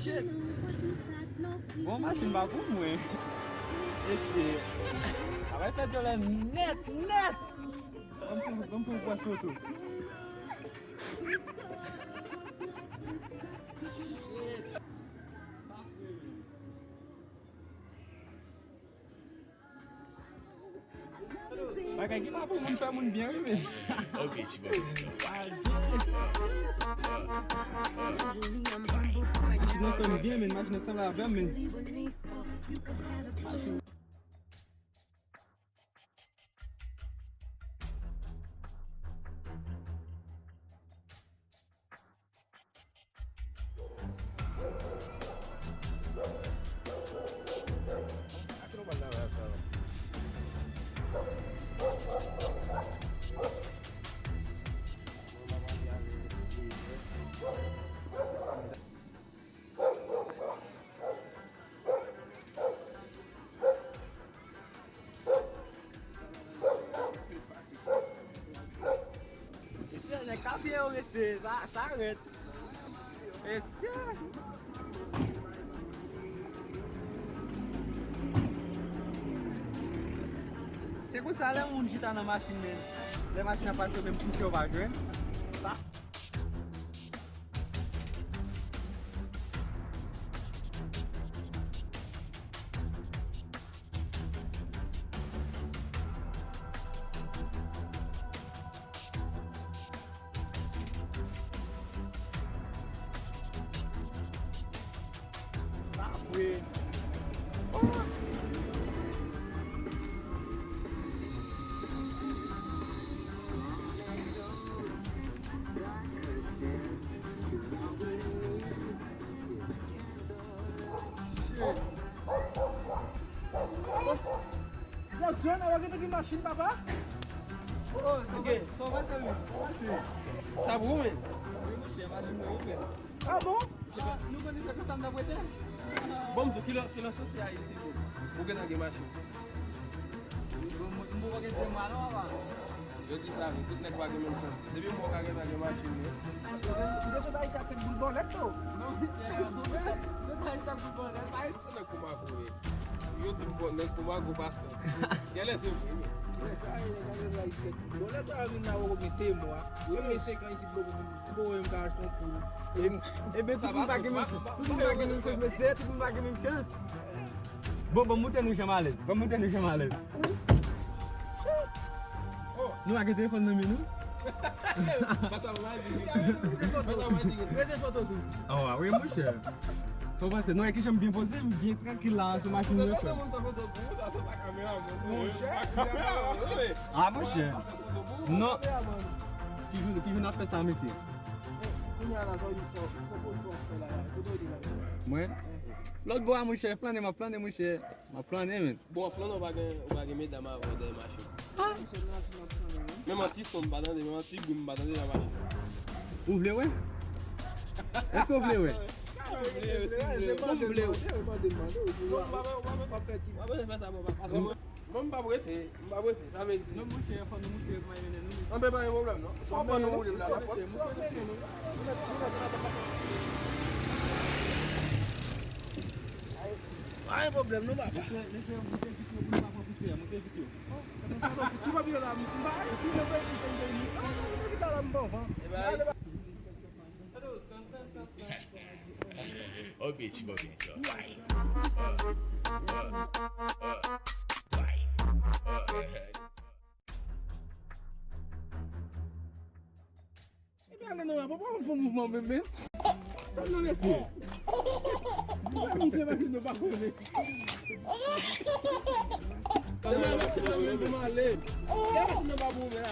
shit. Bon machine ba pou mwen. Ese. Avay fè jolè net. Vamos pou kwa soto. Bagay ki pa pou moun fè moun byen wè. Ok, chibo. Machine fè moun byen men, machine san la vèm men. Esse é cabelo, esse, sabe? Esse Você consegue um digitar na máquina mesmo? A máquina passou bem pro seu bagulho, tá? Tá, foi. Funciona, alguém tá aqui machine, papá? Oh, só vai ser ali. Sabe o homem? Eu não sei, mas não é o Ah, bom? Nunca nem pensar na boa ideia. Vamos, o kilo sorteio aí, se for. Vou ganhar aqui machine. Não vou ter mal, não, lá. Eu disse, sabe, tudo não é pago mesmo. Você viu um pouco aqui na machine, né? Deixa daí, tá pegando boné, tô. Não, você tá aí, tá com o boné, tá aí. Você não é com uma coisa. Eu digo, não é com uma coisa bastante. E ela é seu filho. Boné tá vindo na rua meter, moa. Eu me sei que esse bloco boa, eu gasto um pulo. É bem tudo não vai ganhar chance. Tudo não vai ganhar chance, mas é tudo não vai ganhar chance. Bom, vamos ter no chamales. Vamos ter no chamales. Não há que telefone no menu? Passa mais, diga. Mas é foto tudo. Ah, oui, mon cher. Só você, não é que chama bem posé, bien tranquille lá, sur ma chaîne. Você não tá foto boa, tá na câmera, mano. Ah, mon cher. Non. Qui joue n'a fait ça, monsieur? Moi? L'autre bois, mon cher, plané, mon cher. Ma plané, man. Bon, flano vai ganhar da ma da machine. Même un petit son badant, même un petit boom badant de la machine. Vous voulez, ouais? Est-ce que vous voulez, ouais? Mwen mba brefe, sa men di. Non, mon cher, faut nous montrer comment il est. An pe pa yon problem, non? Son pa nou moun la la pot. Ah, é problema, não vai. Laissez-moi monter vite, vous ne pouvez pas pousser, montez vite. Tu vas bien là, tu vas bien là, tu vas là, bon, hein. Ok, chibo, ok. Vai. Não, não, vamos pro mouvement mesmo. Non, merci. Vamos levar aqui no bagulho, né? Vamos ler. Quero no babu, né?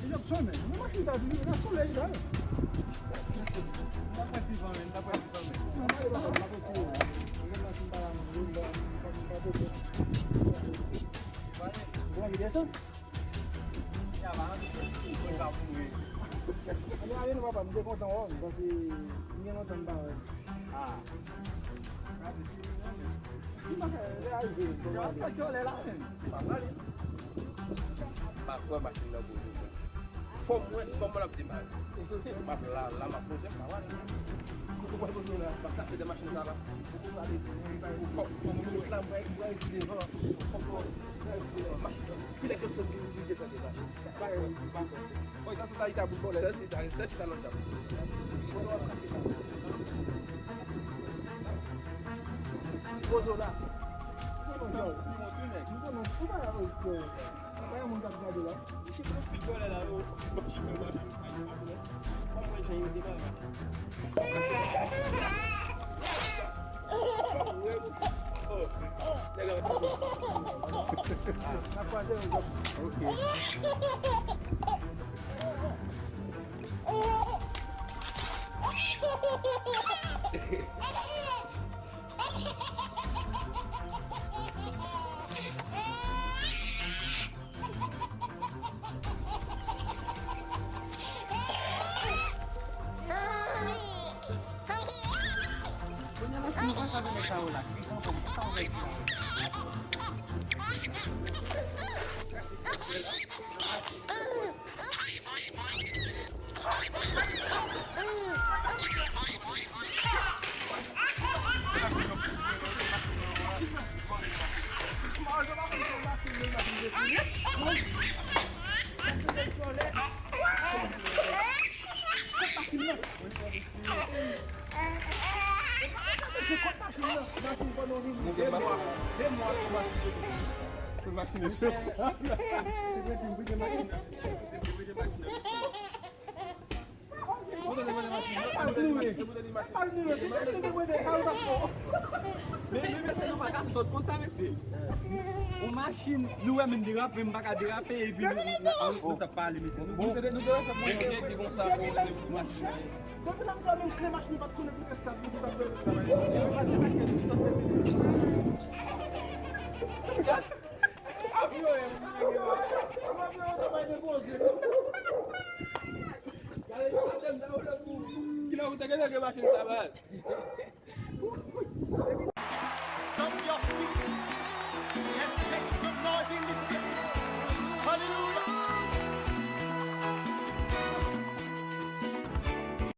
machine ap sonne. Mwen machine sa di nan soleil sa. Nda pati vame, nda pati vame. Nan mwen la pati yo. Mwen machine pa la mwen la pa bote. Mwen ki desa? Ya va, mwen pa pou mwen. Ane a yon wap mwen de kontan wap. Basi mwen yon tan ba. Ah. Mwen a yon Yo sa jole la men. Pa mali. Pa kwa machin la bote. Fom mwen ap di man. Map la ma pose pa wale. Pa sa fe de machin sa la. Fom mwen la mwen ki de ho. Ki le ke son ki de te de machin. Oy, sa ta ita bu bole. Se si ta non tabu. Bozo la. Mwen tou nek. Mwen konon, pou sa la ou ko? Kaya mwen kap gade la? Si pou pi jole la ou, machin mwen machin. Fom mwen jen yon di ba la. Na pase yon job. Ok. Punya machin mwen sa vene ka ou la. Sa ou vek la. Machin se sa. Men se nou baka sot kon sa mese. Ou machin nou men dirape, m baka dirape e pi nou ta pale mese. Nou te sa mwen gen di kon sa kon se machin. Kon nan mwen men kre machine pat konen pou kesta. Se paske nou sot mese. Yo e Ki la ou te gen ke machin sa bal.